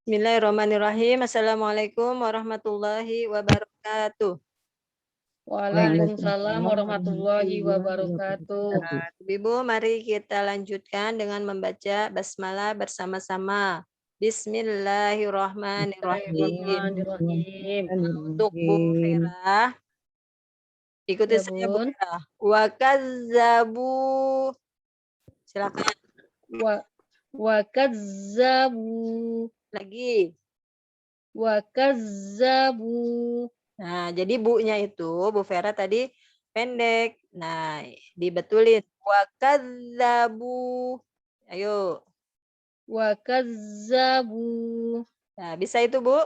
Bismillahirrahmanirrahim. Assalamualaikum warahmatullahi wabarakatuh. Waalaikumsalam warahmatullahi wabarakatuh. Ibu, mari kita lanjutkan dengan membaca basmalah bersama-sama. Bismillahirrahmanirrahim. Bismillahirrahmanirrahim. Untuk Bu Vera, ikuti Ya saya Bu Bun. Vera. Wa kazzabu. Silakan Wa kazzabu. lagi. Wa kazzabu. Nah, jadi bu-nya itu Bu Vera tadi pendek. Nah, dibetulin. Wa kadzabu. Ayo. Wa kazzabu. Nah, bisa itu, Bu?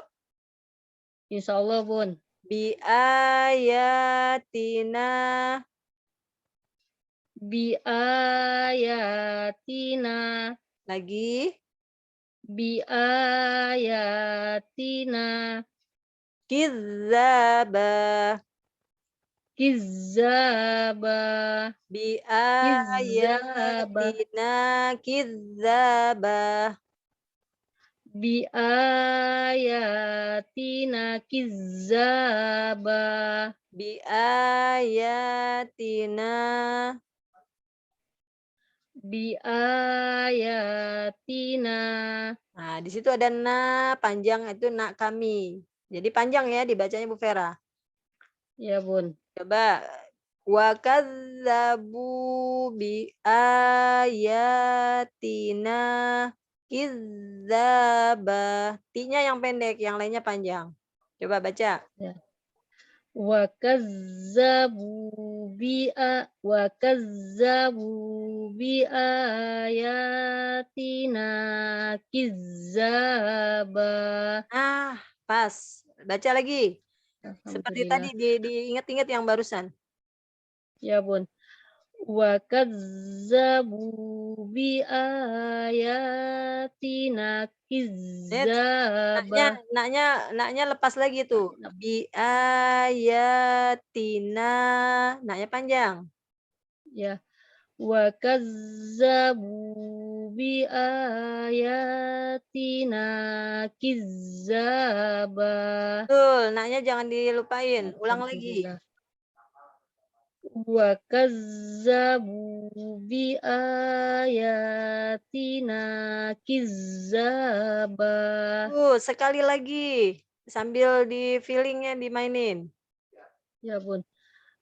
Insyaallah Bun. Bi ayatina. Bi ayatina. Lagi. Bi ayatina. Kizzaba. Kizzaba. Bi Kizzaba. ayatina kizzaba. Bi ayatina kizzaba. Bi ayatina. Bi ayatina. Nah, di situ ada na panjang itu nak kami. Jadi panjang ya dibacanya Bu Vera. Ya Bun. Coba wa kadzabu bi ayatina kizzaba. Ti-nya yang pendek, yang lainnya panjang. Coba baca. Ya. Wa kazzabu bi ayatina kizzaba. Ah, pas. Baca lagi. Seperti tadi Alhamdulillah. diingat-ingat yang barusan. Ya Bun. Wa kazzabu bi ayatina kizzaba. Naknya lepas lagi tuh. Bi ayatina. Naknya panjang. Ya. Wa kazzabu bi ayatina kizzaba. Betul, naknya jangan dilupain. Ulang lagi. Alhamdulillah. Wa kazzabu bi ayatina kizzaba. Sekali lagi. Sambil di-feeling-nya dimainin. Ya Bun.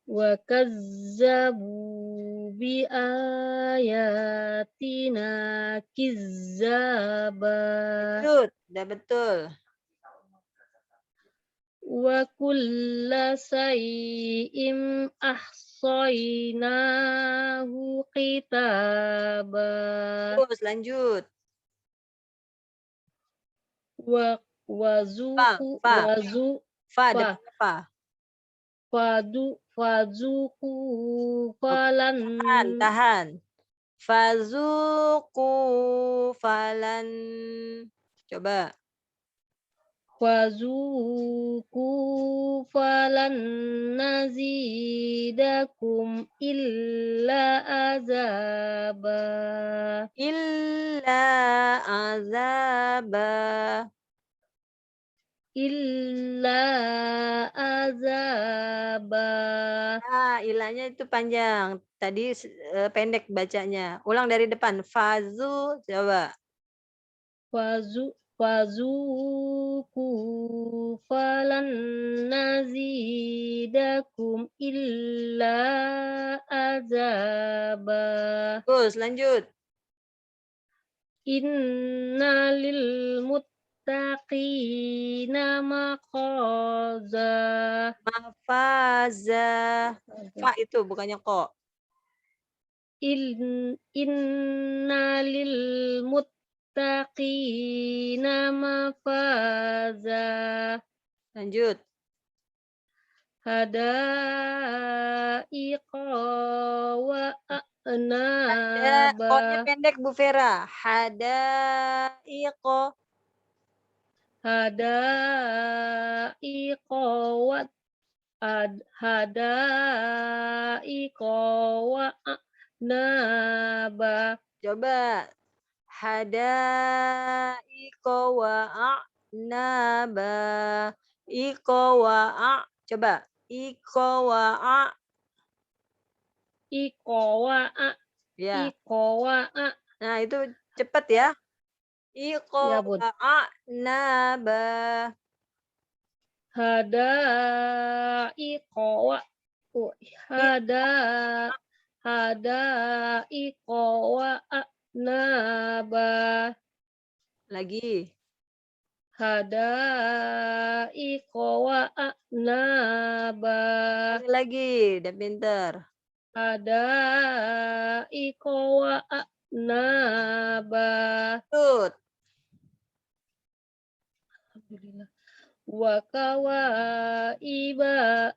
Wa kazzabu bi ayatina kizzaba. Lanjut, udah betul. Wa kulla say'in ahsaynahu kitaba. Terus lanjut. Wa Fa, wazuku fa, wazu fa, fa depannya fa. fazuku Oke, falan tahan. Fazuku falan. Coba. fazuku falan nazidakum illa azaba. Illa azaba. Illa azaba. Ah, ilahnya itu panjang. Tadi pendek bacanya. Ulang dari depan. Fazu, coba. Fazuku falan nazidakum illa azaba. Terus lanjut. Inna lil muttaqina maqaza. Mafaza. Fa itu bukannya kok. Inna lil muttaqina mafaza. Lanjut. Hadaiqa wa Ada a'naba. koknya pendek Bu Vera. Hadaiqo. Hadaiqa wa hadaiqa wa a'naba. Coba. Hadaika wa a'naba. Iko wa coba. Iko wa Iqawa'a. ya. Iqawa'a. Nah, itu cepat ya. Iko Ya, Bun. wa a'naba. Hadaiqa wa hada hadaiqa wa a'naba. Lagi. Hadaiqa wa a'naba. Lagi, udah pinter. Hadaiqa wa a'naba. Tut. Alhamdulillah. Wa kawaiba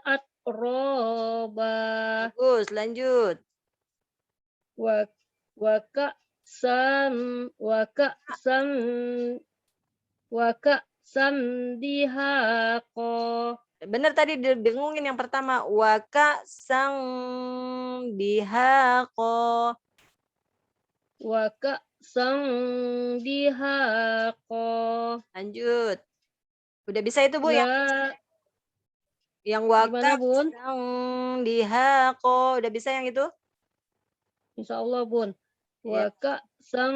atroba. Bagus, lanjut. wa wa ka'san dihaqa. Bener tadi dibingungin yang pertama. Waka sang dihako. Wa ka'san dihaqa. Lanjut. Udah bisa itu Bu yang Gimana, waka Bun? sang dihako. Udah bisa yang itu? Insya Allah, Bun. Ya. Wa ka'san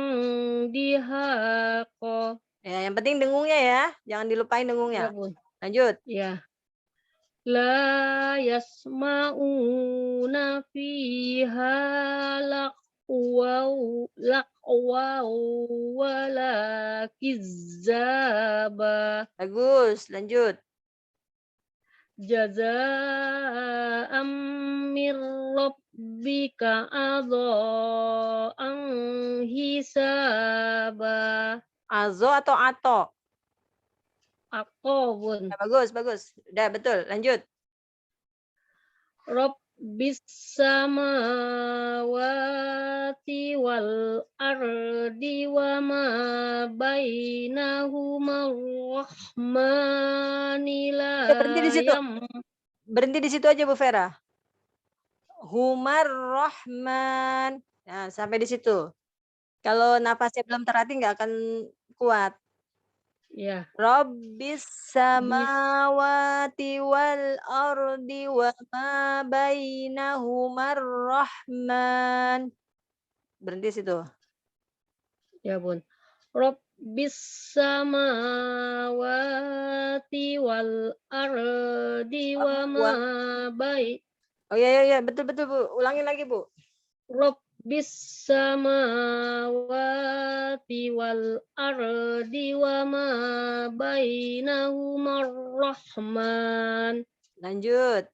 dihaqa. Ya, yang penting dengungnya ya. Jangan dilupain Ya, dengungnya. Bun. Lanjut. Ya. La yasma'una fiha laqwaw wala kizzaba. Bagus, lanjut. Jazaa'am mir rabbika adha'an hisaba. Azo atau ato? Aqabun. Ya, bagus, bagus. Udah betul. Lanjut. Rabbis samawati wal ardi wa ma bainahuma rahmani la Ya, berhenti di situ. yam. Berhenti di situ aja Bu Vera. Humar Rahman. Nah, sampai di situ. Kalau napasnya belum terhati nggak akan kuat. Ya. Rabbis samawati wal ardi wa ma bainahumar rahman. Berhenti situ. Ya, Bun. Rabbis samawati wal ardi wa ma bain. Oh ya, betul Bu. Ulangin lagi Bu. Rabbis samawati wal ardi wa ma bainahuma rahman. Lanjut.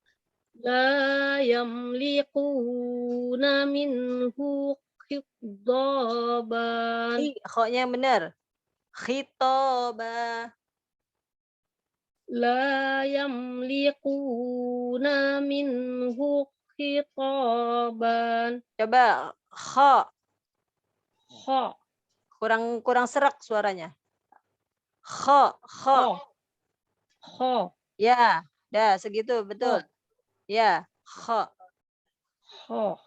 La yamliquna minhu khitaban. Kho-nya yang benar. Khitoba. La yamliquna minhu khitaban. Coba kho. Kha. Kurang serak suaranya. Kho. Kha. Ya, dah segitu betul. Ya, kho. Kha.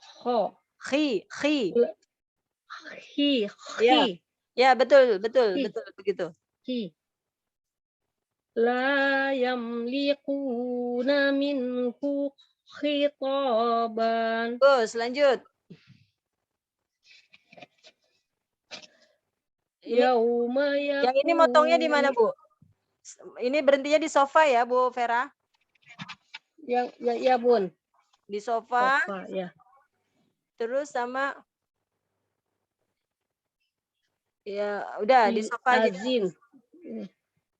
Khi. Khi. Ya, betul begitu. Khi. La yamliquna minhu khitaban. Terus lanjut. Yang ini motongnya di mana, Bu? Ini berhentinya di sofa ya, Bu Vera? Ya, Bun. Di sofa. Ya. Terus sama ya, udah di sofa aja. Azim.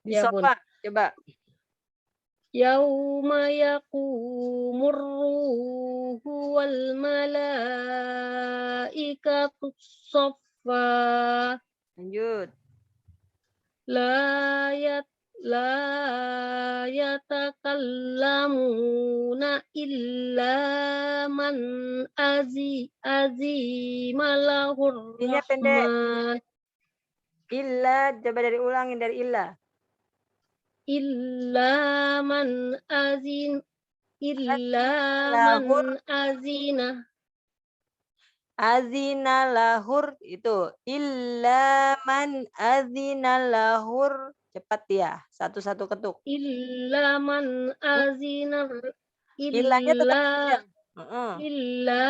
Di Ya, sofa, Bun. coba. Yauma yaqumur ruhu wal malaikatu saffa. Lanjut. La yatakallamuna illa man azima lahur Ininya pendek. rahman. Illa, coba ulangin dari illa. Illa man azina. Azina lahur itu illa man azina lahur. Cepat ya, satu-satu ketuk. illa man azina Illanya tetap illa panjang. Heeh. illa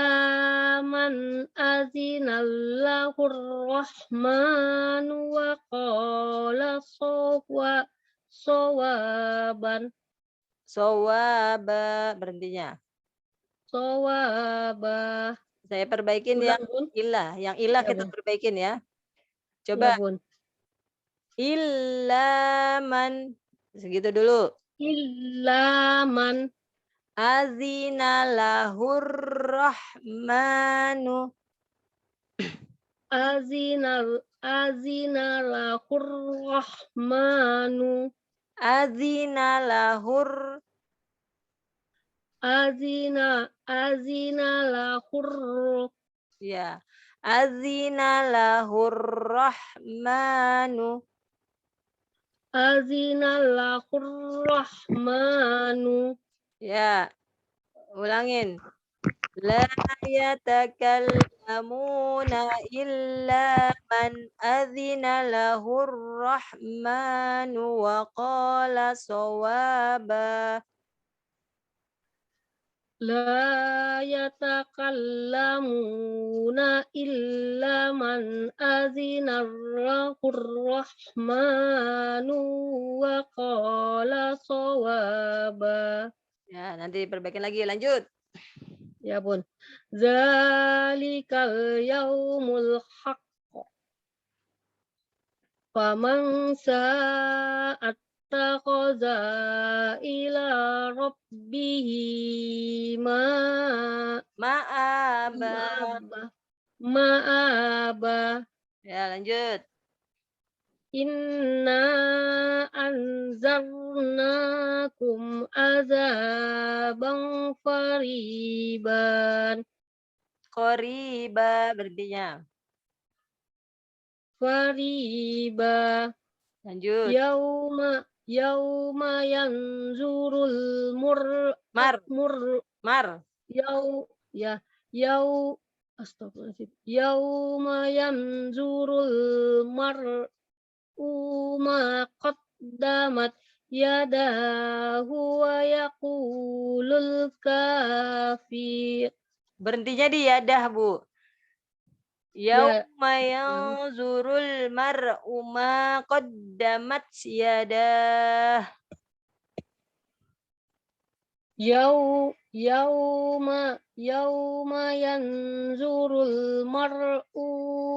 man azina lahur rahmanu wa qala sawaban Shawaba berhentinya. sawaba. Saya perbaikin Ulang Bun. yang ilah Ya kita Bun, perbaikin ya. ya Coba Bun. illa man segitu dulu. Illa man Azina lahur rahmanu. azina lahur rahmanu Azina lahur azina lahur ya. Azina lahur rahmanu. azina lahur rahmanu Ya, ulangin. La yatakallamuna illa man azina lahur rahmanu wa qala sawaba. la yatakallamuna illa man azina lahur rahmanu wa qala sawaba. Ya, nanti perbaikin lagi. Lanjut. Ya Bun. Zalikal yaumul haq. Faman sa'at taqaza ila rabbihi Ma'aba. ma'aba. Ma'aba. Ya, lanjut. Inna anzarnakum azaban fariban. Qoriba berhentinya. Fariba. Lanjut. Yauma yanzurul Mar. mur Mar. yau ya yau astagfirullahaladzim. Yauma yanzurul ma qaddamat yadahu wa yaqulul kafir. Berhentinya di yadah, Bu. Ya, Yauma yanzurul mar'u ma qaddamat yadah. yauma yanzurul mar'u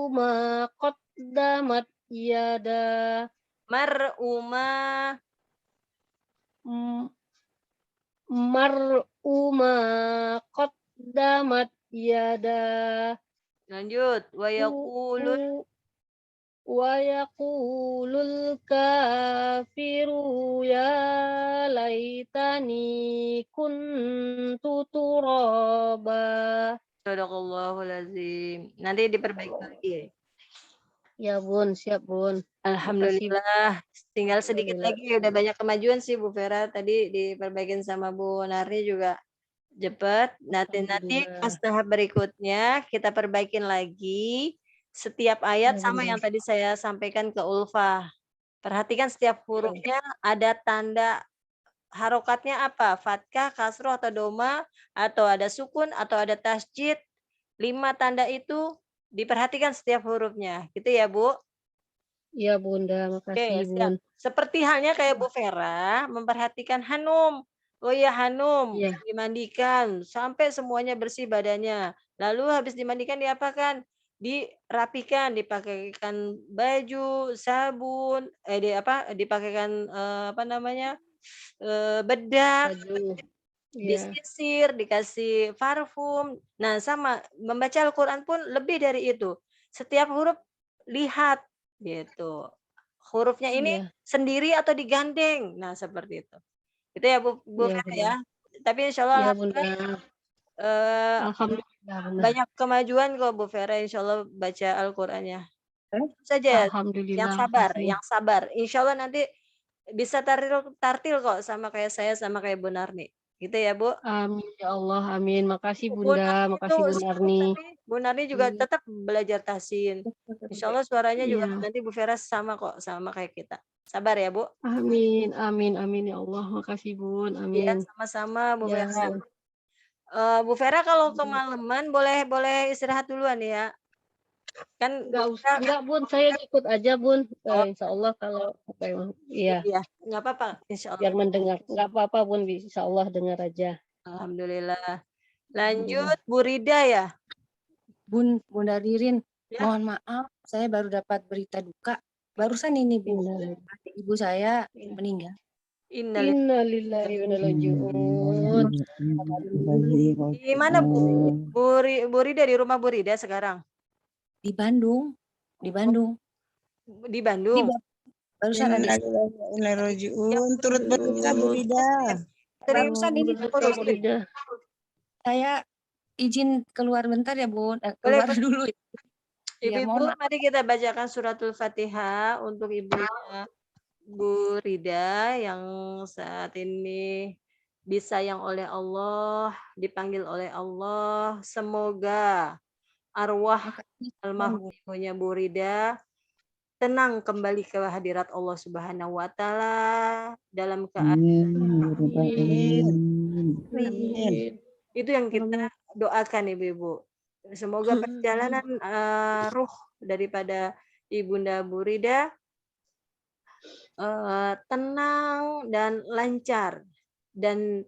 ma qaddamat yada Mar'u ma. m- mar'u ma qaddamat yada Lanjut. Wa u, yaqulun. u wa yaqulul kafiru ya laitani kuntu turaba. Shadaqallahul azim. Nanti diperbaiki lagi. Ya Bun, siap Bun. Makasih. Alhamdulillah. Tinggal sedikit Alhamdulillah. lagi. Udah banyak kemajuan sih Bu Vera. Tadi diperbaikin sama Bu Narni juga cepat. Nanti pas Alhamdulillah. tahap berikutnya kita perbaikin lagi. Setiap ayat Ya sama Bunda. yang tadi saya sampaikan ke Ulfa. Perhatikan setiap hurufnya ada tanda harokatnya apa? Fathah, kasroh, atau doma, atau ada sukun, atau ada tasjid. 5 tanda itu diperhatikan setiap hurufnya. Gitu ya, Bu? Ya Bunda, makasih Oke, siap. Bun. Seperti halnya kayak Bu Vera memperhatikan Hanum. Oh ya Hanum, Ya, dimandikan sampai semuanya bersih badannya. Lalu habis dimandikan diapakan? Dirapikan, dipakaikan baju, sabun, dipakaikan apa namanya? Bedak, baju. Ya, disisir, dikasih parfum. Nah, sama membaca Al-Qur'an pun lebih dari itu. Setiap huruf lihat gitu. Hurufnya ini ya, sendiri atau digandeng. Nah, seperti itu. Itu ya Bu ya Vera ya. Bunda. Tapi insya Allah Ya alhamdulillah, Bunda. Alhamdulillah Bunda. banyak kemajuan kok Bu Vera insya Allah baca Al-Qur'annya. Saja Alhamdulillah, makasih. yang sabar. Insya Allah nanti bisa tartil tartil kok sama kayak saya sama kayak Bu Narni. Gitu ya, Bu. Amin ya Allah, amin. Makasih Bu Bunda, Narni itu makasih Bunda sibuk Arni. tapi Bu Narni juga Iya. tetap belajar tahsin. Insya Allah suaranya juga Iya. nanti Bu Vera sama kok, sama kayak kita. Sabar ya, Bu. Amin, amin, amin ya Allah. Makasih Bun, Iya, amin. sama-sama Bu Ya, Vera. Bu Vera kalau kemalaman boleh boleh istirahat duluan ya. Kan Bu Vera enggak Bun, saya ikut aja Bun. oh, Insya Allah kalau iya, iya, nggak apa-apa, insya Allah. biar mendengar. Enggak apa-apa Bun, insya Allah dengar aja. Alhamdulillah. Alhamdulillah. Lanjut Bu Rida ya. Bunda Ririn, Ya. mohon maaf, saya baru dapat berita duka. Barusan ini Bu, adik ibu saya meninggal. Innalillahi wa inna ilaihi raji'un. Di mana Bu Rida, di rumah Bu Rida sekarang? Di Bandung, di Bandung. Di Di Bandung. barusan adik Innalillahi turut berduka Bu Rida. barusan ini Berduka Bu Rida. saya izin keluar bentar ya Bu, Boleh, keluar Bu. dulu. Ya, Ibu-ibu, mohon maaf. mari kita bacakan suratul Fatihah untuk ibunya Bu Rida yang saat ini disayang oleh Allah, dipanggil oleh Allah. Semoga arwah almarhum ibunya Bu Rida tenang kembali ke hadirat Allah Subhanahu wa taala dalam keadaan Amin. itu yang kita doakan Ibu-ibu. Semoga perjalanan ruh daripada Ibunda Bu Rida tenang dan lancar dan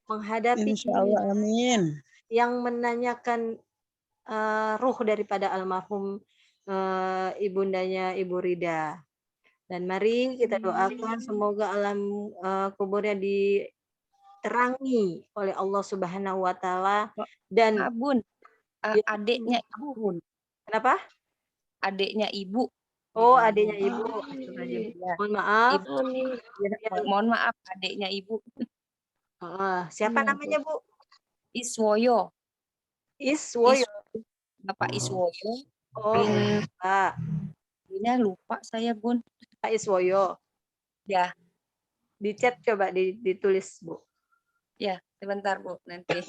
menghadapi Insya Allah, amin. yang menanyakan ruh daripada almarhum ibundanya Ibu Rida. Dan mari kita doakan semoga alam kuburnya diterangi oleh Allah Subhanahu wa taala dan Bun, adiknya Ibu Bun. Kenapa? Adiknya Ibu. Oh, adiknya Ibu. Ya. Mohon maaf. Mohon maaf, adiknya Ibu. Siapa namanya, Bu? Iswoyo. Iswoyo. Bapak Iswoyo. Oh, Pak. Ini lupa saya Bun. Pak Iswoyo. Ya. Di chat coba ditulis, Bu. Ya, sebentar Bu, nanti.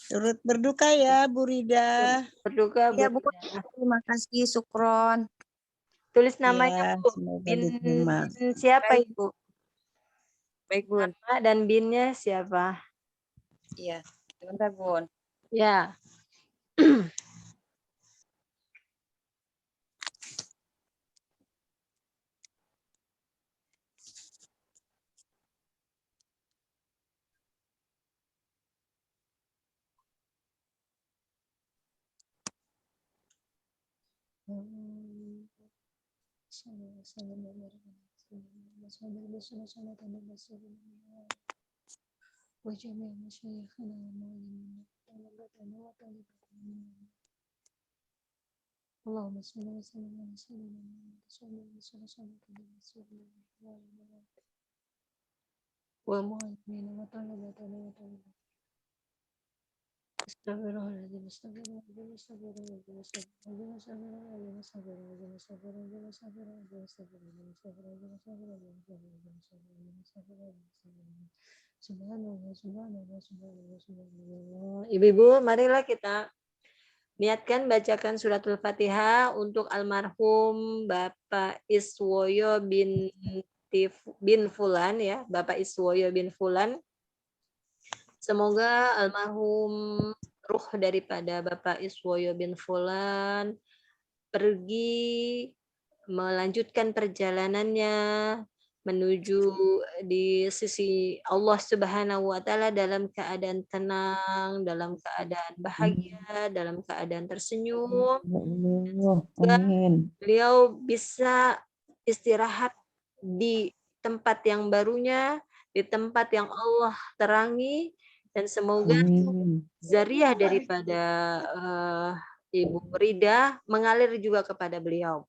Turut berduka ya Bu Rida. Berduka, Ya Bu. Bu, terima kasih Sukron. Tulis namanya, Ya, Bu. semoga Bin diterima. siapa, Ibu? Baik Bun. Nama dan binnya siapa? Iya, sebentar Bun. Ya. Allahumma shalli wa sallim ala sayyidina wa mu'minina wa talibatan wa talibatan. Astagfirullahaladzim, astagfirullahaladzim, astagfirullahaladzim, astagfirullahaladzim, astagfirullahaladzim, astagfirullahaladzim, astagfirullahaladzim, astagfirullahaladzim, astagfirullahaladzim, astagfirullahaladzim, astagfirullahaladzim. Subhanallah, subhanallah, subhanallah, subhanallah. Ibu-ibu, marilah kita niatkan bacakan suratul Fatihah untuk almarhum Bapak Iswoyo bin Fulan ya, Bapak Iswoyo bin Fulan. Semoga almarhum ruh daripada Bapak Iswoyo bin Fulan pergi melanjutkan perjalanannya menuju di sisi Allah Subhanahu wa taala dalam keadaan tenang, dalam keadaan bahagia, dalam keadaan tersenyum. Amin. Beliau bisa istirahat di tempat yang barunya, di tempat yang Allah terangi, dan semoga zariah daripada Ibu Rida mengalir juga kepada beliau,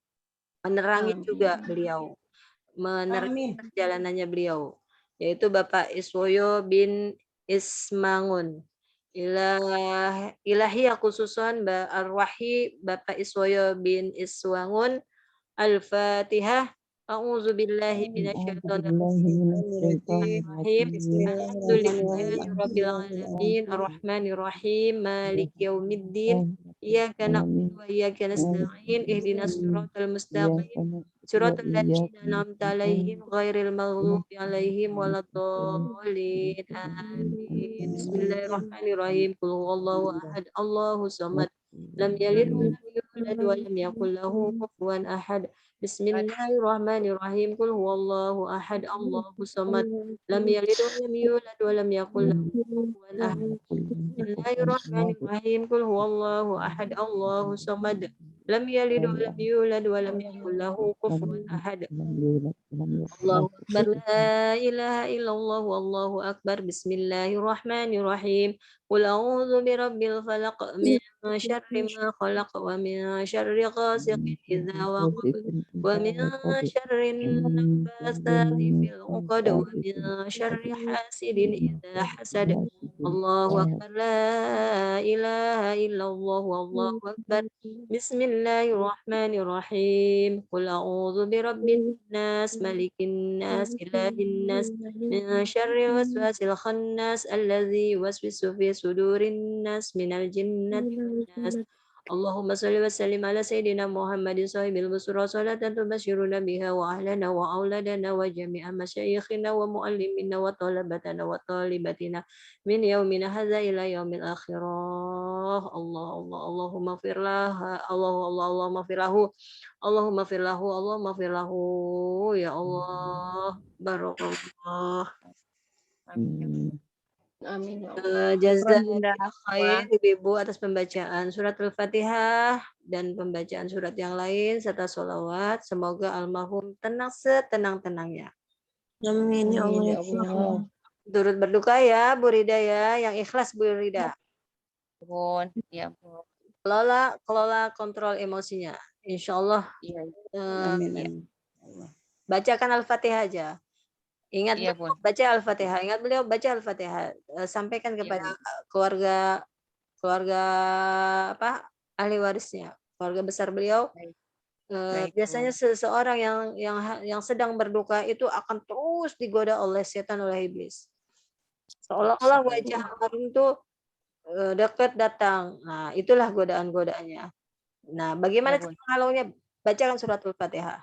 menerangi juga beliau, menerangi perjalanannya beliau, yaitu Bapak Iswoyo bin Ismangun. Ilahi khususon arwahi Bapak Iswoyo bin Iswangun. Al-Fatihah. A'udzu billahi minasyaitonir Bismillahirrahmanirrahim. Alhamdulillahi rabbil alamin, arrahmanirrahim, maliki yaumiddin. Iyyaka na'budu wa iyyaka nasta'in. Ihdinas siratal mustaqim. Siratal ladzina an'amta 'alaihim ghairil maghdubi 'alaihim waladdallin. Amin. Bismillahirrahmanirrahim. Qul huwallahu ahad, Allahus samad. Lam yalid wa lam yulad wa lam yakul lahu kufuwan ahad. Bismillahirrahmanirrahim. Qul huwallahu ahad, Allahus samad. Lam yalid wa lam yulad wa lam yakul lahu kufuwan ahad. Bismillahirrahmanirrahim. Qul huwallahu ahad, Allahus samad. Lam yalid wa lam yulad wa lam yakul lahu kufuwan ahad. Allahu akbar, la ilaha illallah, wallahu akbar. Bismillahirrahmanirrahim. Qul a'udzu birabbil falaq, min syarri ma khalaq, wa min syarri ghasiqin idza waqab, wa min syarri naffasati fil 'uqad, wa min syarri hasidin idza hasad. Allahu akbar, la ilaha illallah, wallahu akbar. Bismillahirrahmanirrahim. Qul a'udzu birabbin nas, malikin nas, ilahin nas, min syarri waswasil khannas, allazi yuwaswisu fi sudurin nas, minal jinnati wan nas. Allahumma shalli wa sallim ala sayyidina Muhammadin sahibil busra, salatan tubashiruna biha wa ahlana wa auladana wa jami'a masyayikhina wa muallimina wa talabatana wa talibatina min yaumina hadza ila yaumil akhirah. Allahumma firlah, Allahumma firlahu, Allahumma firlahu, Allahumma firlahu, ya Allah. Barakallah. Amin ya Jazakallah khair Ibu atas pembacaan surat Al-Fatihah dan pembacaan surat yang lain serta sholawat. Semoga almarhum tenang setenang-tenangnya. Amin ya Allah. Turut berduka ya Bu Rida ya, yang ikhlas Bu Rida. Ampun, ya ampun. Kelola kontrol emosinya. Insya Allah. Iya, Amin. Bacakan Al-Fatihah aja. Ingat iya, beliau Bun. baca Al-Fatihah. Ingat beliau baca Al-Fatihah. Sampaikan kepada keluarga apa ahli warisnya, keluarga besar beliau. Baik, Biasanya seseorang yang sedang berduka itu akan terus digoda oleh setan, oleh iblis. Seolah-olah wajah almarhum itu dekat datang. Nah, itulah godaan-godaannya. Nah, bagaimana cara menghalaunya? Bacakan surat Al-Fatihah.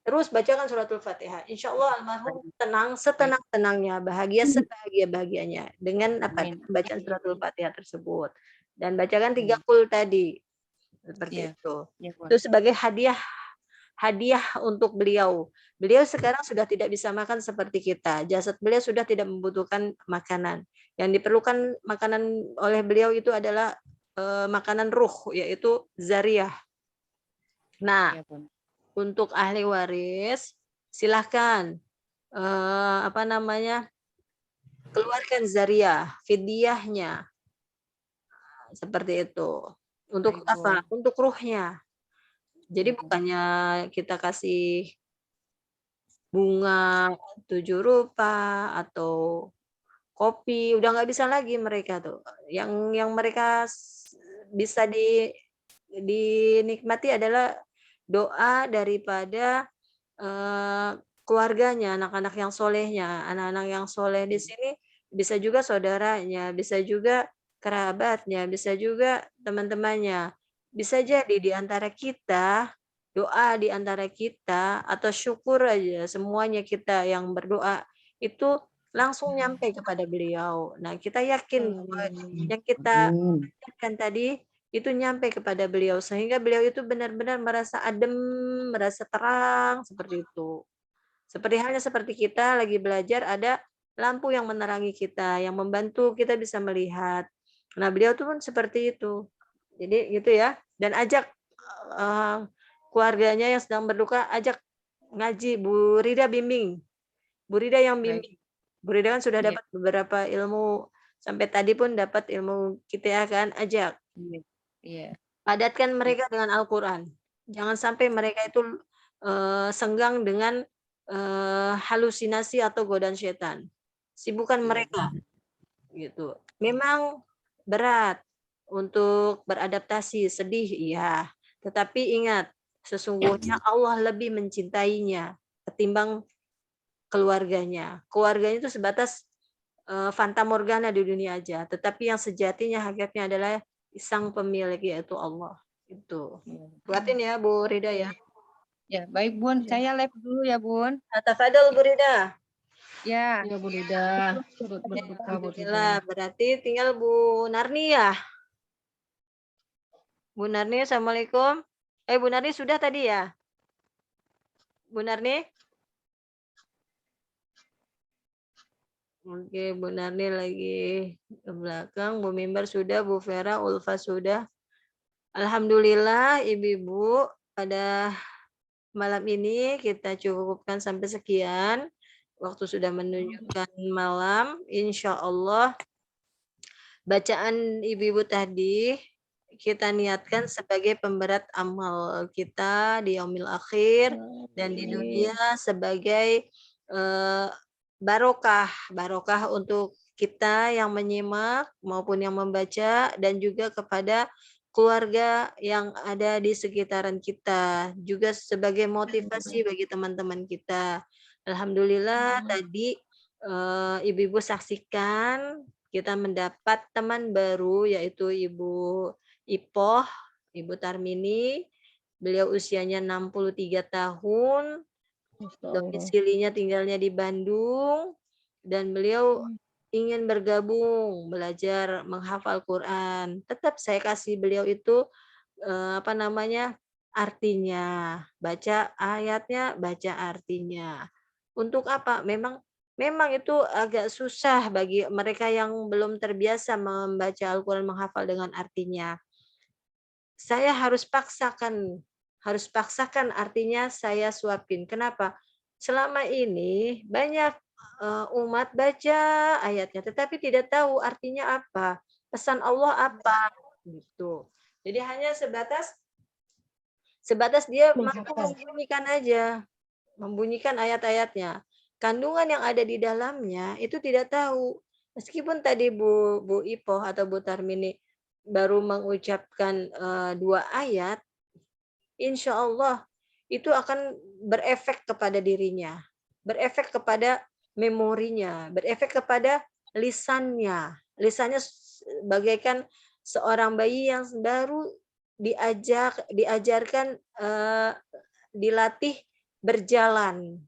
Terus bacakan suratul Fatihah. Insya Allah almarhum tenang setenang-tenangnya, bahagia sebahagia-bahagianya dengan apa? Bacaan suratul Fatihah tersebut. Dan bacakan 3 qul tadi. Seperti itu. Itu sebagai hadiah untuk beliau. Beliau sekarang sudah tidak bisa makan seperti kita. Jasad beliau sudah tidak membutuhkan makanan. Yang diperlukan makanan oleh beliau itu adalah makanan ruh, yaitu zariyah. Nah, untuk ahli waris, silahkan keluarkan zariyah, fidyahnya, seperti itu. Untuk apa? Untuk ruhnya. Jadi bukannya kita kasih bunga 7 rupa atau kopi, udah nggak bisa lagi mereka tuh. Yang mereka bisa dinikmati adalah doa daripada keluarganya, anak-anak yang solehnya. Anak-anak yang soleh di sini bisa juga saudaranya, bisa juga kerabatnya, bisa juga teman-temannya. Bisa jadi di antara kita, doa di antara kita, atau syukur aja semuanya kita yang berdoa, itu langsung nyampe kepada beliau. Nah, kita yakin bahwa yang kita bacakan tadi itu nyampe kepada beliau, sehingga beliau itu benar-benar merasa adem, merasa terang, seperti itu. Seperti halnya seperti kita lagi belajar, ada lampu yang menerangi kita, yang membantu kita bisa melihat. Nah, beliau tuh pun seperti itu. Jadi gitu ya. Dan ajak keluarganya yang sedang berduka, ajak ngaji. Bu Rida bimbing. Bu Rida yang bimbing. Bu Rida kan sudah dapat beberapa ilmu, sampai tadi pun dapat ilmu kita kan, ajak. Padatkan mereka dengan Al-Quran. Jangan sampai mereka itu senggang dengan halusinasi atau godaan setan. Sibukkan mereka. Gitu. Memang berat untuk beradaptasi, sedih, iya. Tetapi ingat, Sesungguhnya Allah lebih mencintainya ketimbang keluarganya. Keluarganya itu sebatas fanta morgana di dunia aja, tetapi yang sejatinya hakikatnya adalah sang pemilik, yaitu Allah. Itu. Buatin ya Bu Rida ya. Ya, baik Bun. Saya live dulu ya Bun. Tafadhol Bu Rida. Ya. Ya Bu Rida, turut berduka Bu Alhamdulillah, Rida. berarti tinggal Bu Narni ya. Bu Narni, Assalamualaikum. Bu Narni sudah tadi ya? Bu Narni? Oke, Bu Narni lagi ke belakang. Bu Mimbar sudah, Bu Vera, Ulfa sudah. Alhamdulillah, Ibu-ibu, pada malam ini kita cukupkan sampai sekian. Waktu sudah menunjukkan malam. Insya Allah bacaan ibu-ibu tadi kita niatkan sebagai pemberat amal kita di yaumil akhir dan di dunia sebagai barokah untuk kita yang menyimak maupun yang membaca, dan juga kepada keluarga yang ada di sekitaran kita, juga sebagai motivasi bagi teman-teman kita. Alhamdulillah tadi ibu-ibu saksikan kita mendapat teman baru, yaitu Ibu Ipoh, Ibu Tarmini. Beliau usianya 63 tahun, domisilinya tinggalnya di Bandung, dan beliau ingin bergabung belajar menghafal Quran. Tetap saya kasih beliau itu artinya, baca ayatnya, baca artinya. Untuk apa? Memang itu agak susah bagi mereka yang belum terbiasa membaca Al-Quran, menghafal dengan artinya. Saya harus paksakan artinya, saya suapin. Kenapa? Selama ini banyak umat baca ayatnya, tetapi tidak tahu artinya apa, pesan Allah apa, gitu. Jadi hanya sebatas dia mampu membunyikan aja, membunyikan ayat-ayatnya. Kandungan yang ada di dalamnya itu tidak tahu. Meskipun tadi Bu Ipoh atau Bu Tarmini baru mengucapkan 2 ayat, insya Allah itu akan berefek kepada dirinya, berefek kepada memorinya, berefek kepada lisannya. Lisannya bagaikan seorang bayi yang baru diajarkan, dilatih berjalan.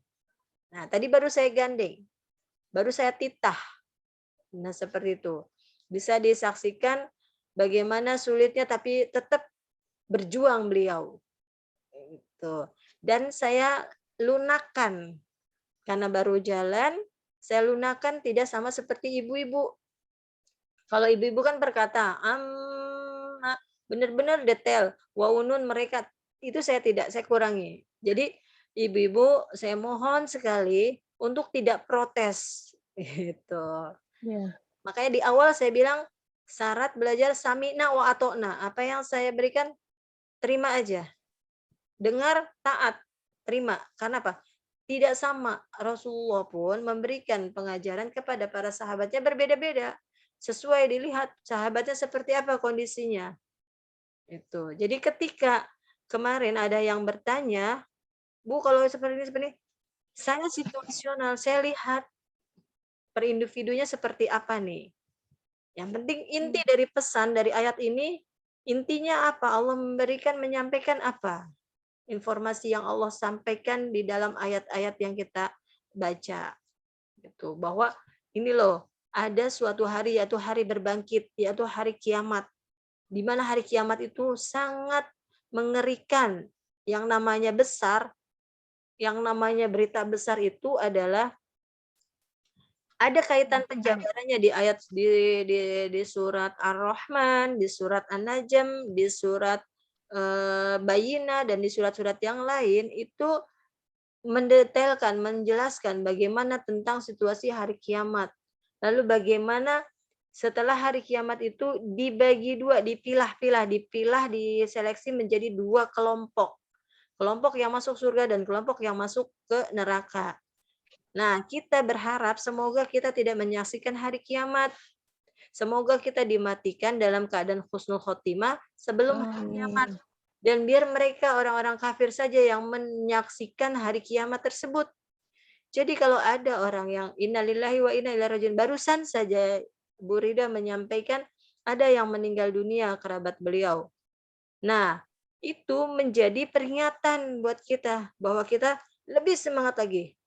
Nah, tadi baru saya gandeng, baru saya titah. Nah, seperti itu. Bisa disaksikan bagaimana sulitnya, tapi tetap berjuang beliau. Gitu. Dan saya lunakan, karena baru jalan, saya lunakan tidak sama seperti ibu-ibu. Kalau ibu-ibu kan berkata, benar-benar detail, waunun mereka, itu saya tidak, saya kurangi. Jadi ibu-ibu saya mohon sekali untuk tidak protes gitu. Ya. Makanya di awal saya bilang syarat belajar sami'na wa ata'na. Apa yang saya berikan terima aja. Dengar, taat, terima. Karena apa? Tidak sama. Rasulullah pun memberikan pengajaran kepada para sahabatnya berbeda-beda. Sesuai dilihat sahabatnya seperti apa kondisinya. Itu. Jadi ketika kemarin ada yang bertanya, Bu, kalau seperti ini, saya situasional, saya lihat per individunya seperti apa nih. Yang penting inti dari pesan dari ayat ini, intinya apa? Allah menyampaikan apa? Informasi yang Allah sampaikan di dalam ayat-ayat yang kita baca. Gitu. Bahwa ini loh, ada suatu hari, yaitu hari berbangkit, yaitu hari kiamat. Di mana hari kiamat itu sangat mengerikan. Yang namanya besar, yang namanya berita besar itu adalah ada kaitan penjabarannya di ayat di surat Ar-Rahman, di surat An-Najm, di surat Bayyinah, dan di surat-surat yang lain itu mendetailkan, menjelaskan bagaimana tentang situasi hari kiamat. Lalu bagaimana setelah hari kiamat itu dibagi dua, dipilah, diseleksi menjadi 2 kelompok. Kelompok yang masuk surga dan kelompok yang masuk ke neraka. Nah, kita berharap semoga kita tidak menyaksikan hari kiamat. Semoga kita dimatikan dalam keadaan husnul khotimah sebelum hari kiamat. Dan biar mereka orang-orang kafir saja yang menyaksikan hari kiamat tersebut. Jadi kalau ada orang yang innalillahi wa inna ilaihi rajiun, barusan saja Bu Rida menyampaikan ada yang meninggal dunia kerabat beliau. Nah, itu menjadi peringatan buat kita bahwa kita lebih semangat lagi.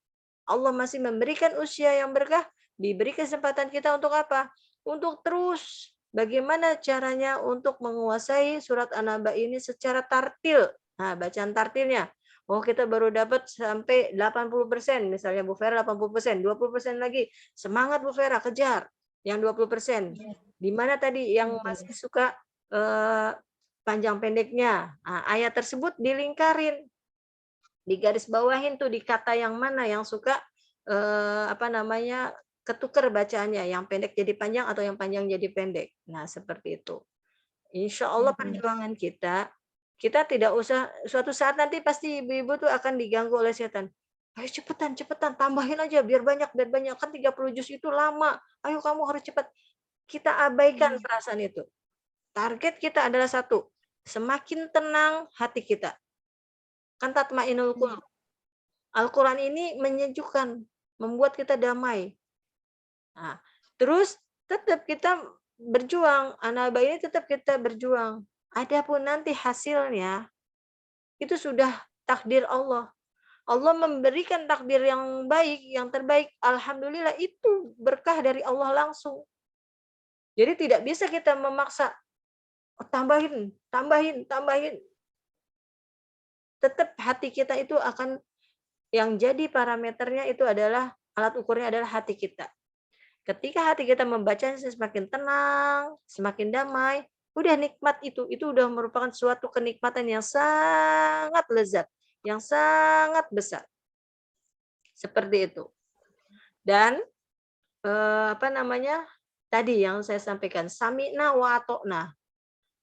Allah masih memberikan usia yang berkah, diberi kesempatan kita untuk apa? Untuk terus bagaimana caranya untuk menguasai surat An-Naba ini secara tartil. Nah, bacaan tartilnya. Oh, kita baru dapat sampai 80%, misalnya Bu Vera 80%, 20% lagi. Semangat Bu Vera, kejar yang 20%. Di mana tadi yang masih suka panjang pendeknya. Nah, ayat tersebut dilingkarin, digaris bawahin tuh di kata yang mana yang suka ketuker bacaannya, yang pendek jadi panjang atau yang panjang jadi pendek. Nah, seperti itu. Insya Allah perjuangan kita tidak usah, suatu saat nanti pasti ibu-ibu tuh akan diganggu oleh setan. Ayo cepetan, tambahin aja biar banyak, kan 30 juz itu lama. Ayo kamu harus cepat. Kita abaikan perasaan itu. Target kita adalah satu, semakin tenang hati kita. Kan tatmainul qulub. Al-Quran ini menyejukkan, membuat kita damai. Nah, terus tetap kita berjuang, An-Naba ini tetap kita berjuang. Adapun nanti hasilnya, itu sudah takdir Allah. Allah memberikan takdir yang baik, yang terbaik. Alhamdulillah itu berkah dari Allah langsung. Jadi tidak bisa kita memaksa, oh, tambahin. Tetap hati kita itu akan, yang jadi parameternya itu adalah, alat ukurnya adalah hati kita. Ketika hati kita membacanya semakin tenang, semakin damai, udah nikmat itu udah merupakan suatu kenikmatan yang sangat lezat, yang sangat besar. Seperti itu. Dan tadi yang saya sampaikan, sami'na wa atokna.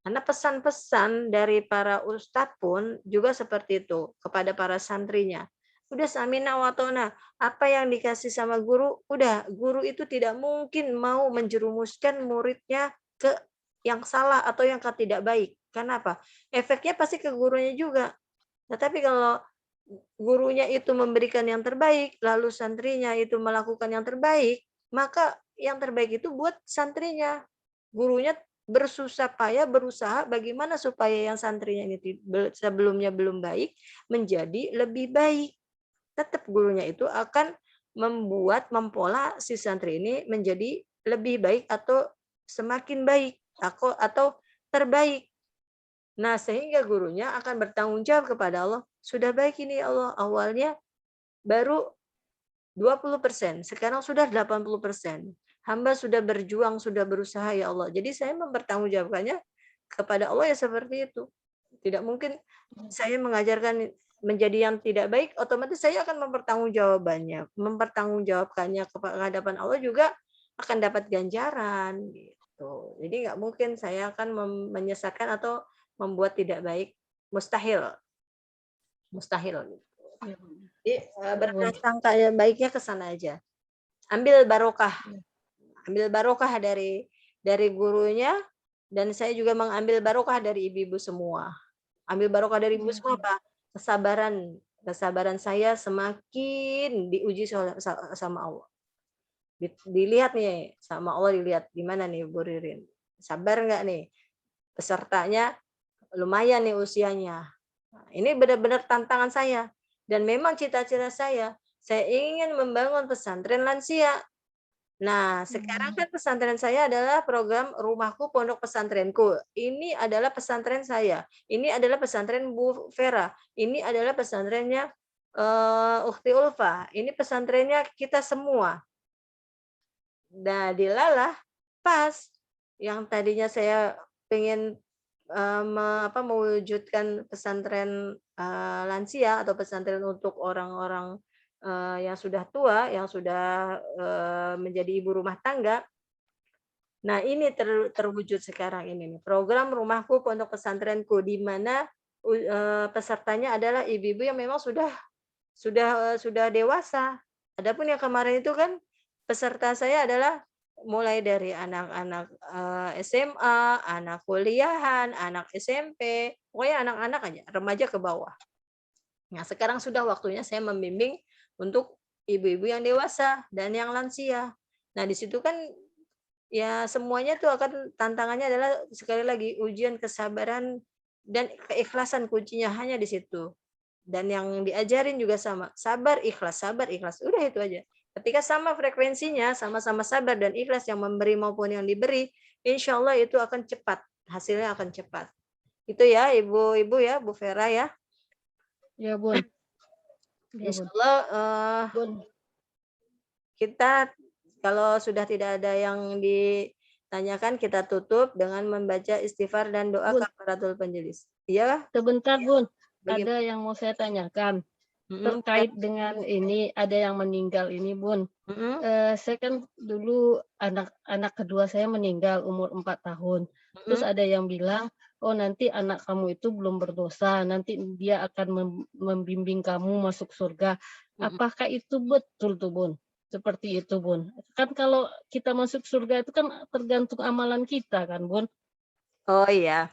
Karena pesan-pesan dari para ustadz pun juga seperti itu kepada para santrinya. Udah sami'na wa atokna. Apa yang dikasih sama guru, udah, guru itu tidak mungkin mau menjerumuskan muridnya ke yang salah atau yang tidak baik. Kenapa? Efeknya pasti ke gurunya juga. Tetapi kalau gurunya itu memberikan yang terbaik, lalu santrinya itu melakukan yang terbaik, maka yang terbaik itu buat santrinya. Gurunya bersusah payah berusaha bagaimana supaya yang santrinya ini sebelumnya belum baik menjadi lebih baik. Tetap gurunya itu akan mempola si santri ini menjadi lebih baik atau semakin baik atau terbaik. Nah, sehingga gurunya akan bertanggung jawab kepada Allah. Sudah baik ini ya Allah, awalnya baru 20%, sekarang sudah 80%. Hamba sudah berjuang, sudah berusaha ya Allah. Jadi saya mempertanggungjawabkannya kepada Allah ya seperti itu. Tidak mungkin saya mengajarkan menjadi yang tidak baik, otomatis saya akan mempertanggungjawabkannya ke hadapan Allah juga akan dapat ganjaran gitu. Jadi nggak mungkin saya akan menyesatkan atau membuat tidak baik, mustahil gitu. Jadi berprasangka yang baiknya ke sana aja. Ambil barokah dari gurunya, dan saya juga mengambil barokah dari ibu-ibu semua. Ambil barokah dari ibu semua apa? Kesabaran saya semakin diuji sama Allah. Dilihat nih sama Allah, dilihat gimana nih Bu Ririn, sabar nggak nih, pesertanya lumayan nih usianya. Nah, ini benar-benar tantangan saya, dan memang cita-cita saya ingin membangun pesantren lansia. Nah, sekarang kan pesantren saya adalah program Rumahku Pondok Pesantrenku. Ini adalah pesantren saya. Ini adalah pesantren Bu Vera. Ini adalah pesantrennya Ukhti Ulfa. Ini pesantrennya kita semua. Nah, dilalah pas yang tadinya saya pengen mewujudkan pesantren lansia atau pesantren untuk orang-orang yang sudah tua, yang sudah menjadi ibu rumah tangga. Nah, ini terwujud sekarang ini nih, program Rumahku Pondok Pesantrenku, di mana pesertanya adalah ibu-ibu yang memang sudah dewasa. Adapun yang kemarin itu kan peserta saya adalah mulai dari anak-anak SMA, anak kuliahan, anak SMP, pokoknya anak-anak aja, remaja ke bawah. Nah, sekarang sudah waktunya saya membimbing untuk ibu-ibu yang dewasa dan yang lansia. Nah, di situ kan ya semuanya tuh akan tantangannya adalah sekali lagi ujian kesabaran dan keikhlasan kuncinya hanya di situ. Dan yang diajarin juga sama, sabar, ikhlas, udah itu aja. Ketika sama frekuensinya, sama-sama sabar dan ikhlas yang memberi maupun yang diberi, insya Allah itu akan cepat, hasilnya akan cepat. Itu ya ibu-ibu ya, Bu Vera ya. Ya, Bun. Ya, Insya Bun. Allah Bun. kita kalau sudah tidak ada yang ditanyakan, kita tutup dengan membaca istighfar dan doa Bun. kafaratul majelis. Iya, Sebentar, Bun. bagaimana? Ada yang mau saya tanyakan. Mm-mm. Terkait dengan ini, ada yang meninggal ini, Bun. Mm-mm. Saya kan dulu anak kedua saya meninggal umur 4 tahun. Terus Mm-mm. ada yang bilang, oh nanti anak kamu itu belum berdosa, nanti dia akan membimbing kamu masuk surga. Mm-mm. Apakah itu betul tuh, Bun? Seperti itu, Bun. Kan kalau kita masuk surga itu kan tergantung amalan kita kan, Bun. Oh iya.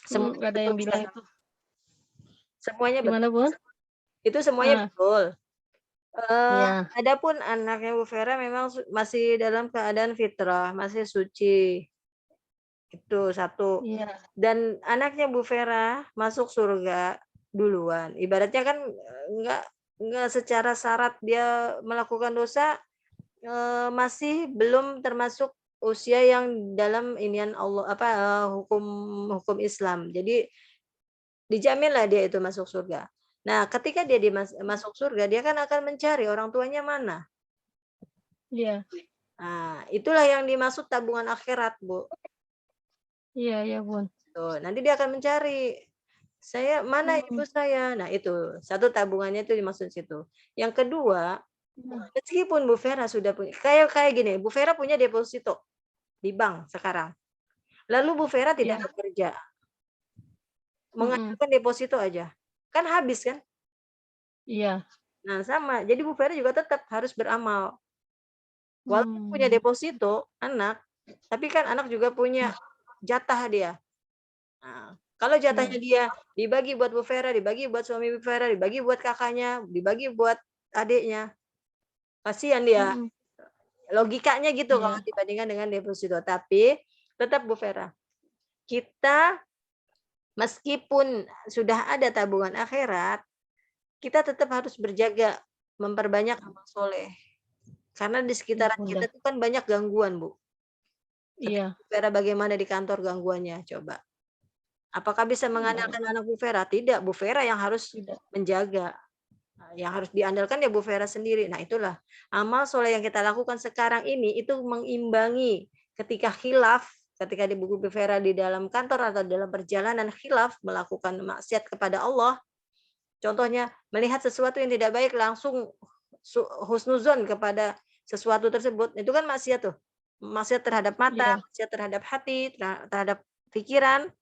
Semuanya Ada yang betul, bilang Ustaz. itu. Semuanya betul. Gimana, Bun? Itu semuanya Ah, betul. ya. Adapun anaknya Bu Vera memang masih dalam keadaan fitrah, masih suci. Itu satu. Iya. Dan anaknya Bu Vera masuk surga duluan. Ibaratnya kan enggak secara syarat dia melakukan dosa, masih belum termasuk usia yang dalam inian Allah hukum Islam. Jadi dijaminlah dia itu masuk surga. Nah, ketika dia masuk surga, dia kan akan mencari orang tuanya mana. Iya. Nah, itulah yang dimaksud tabungan akhirat, Bu. Iya, ya, Bun. Tuh, nanti dia akan mencari, saya mana ibu saya. Nah, itu satu tabungannya itu dimaksud situ. Yang kedua, meskipun Bu Vera sudah punya kayak gini, Bu Vera punya deposito di bank sekarang. Lalu Bu Vera tidak bekerja. Mengandalkan deposito aja. Kan habis kan? Iya. Nah, sama. Jadi Bu Vera juga tetap harus beramal. Walaupun punya deposito anak, tapi kan anak juga punya jatah dia. Nah, kalau jatahnya dia dibagi buat Bu Vera, dibagi buat suami Bu Vera, dibagi buat kakaknya, dibagi buat adiknya, kasihan dia. Logikanya gitu kalau dibandingkan dengan deposito. Tapi tetap Bu Vera, kita meskipun sudah ada tabungan akhirat, kita tetap harus berjaga, memperbanyak amal soleh. Karena di sekitaran kita itu kan banyak gangguan, Bu. Iya. Bu Vera bagaimana di kantor gangguannya? Coba. Apakah bisa mengandalkan anak Bu Vera? Tidak, Bu Vera yang harus menjaga. Yang harus diandalkan ya Bu Vera sendiri. Nah, itulah amal soleh yang kita lakukan sekarang ini itu mengimbangi ketika khilaf, ketika di buku Bu Vera di dalam kantor atau dalam perjalanan khilaf melakukan maksiat kepada Allah. Contohnya melihat sesuatu yang tidak baik langsung husnuzon kepada sesuatu tersebut, itu kan maksiat tuh. Maksiat terhadap mata, maksiat terhadap hati, terhadap pikiran.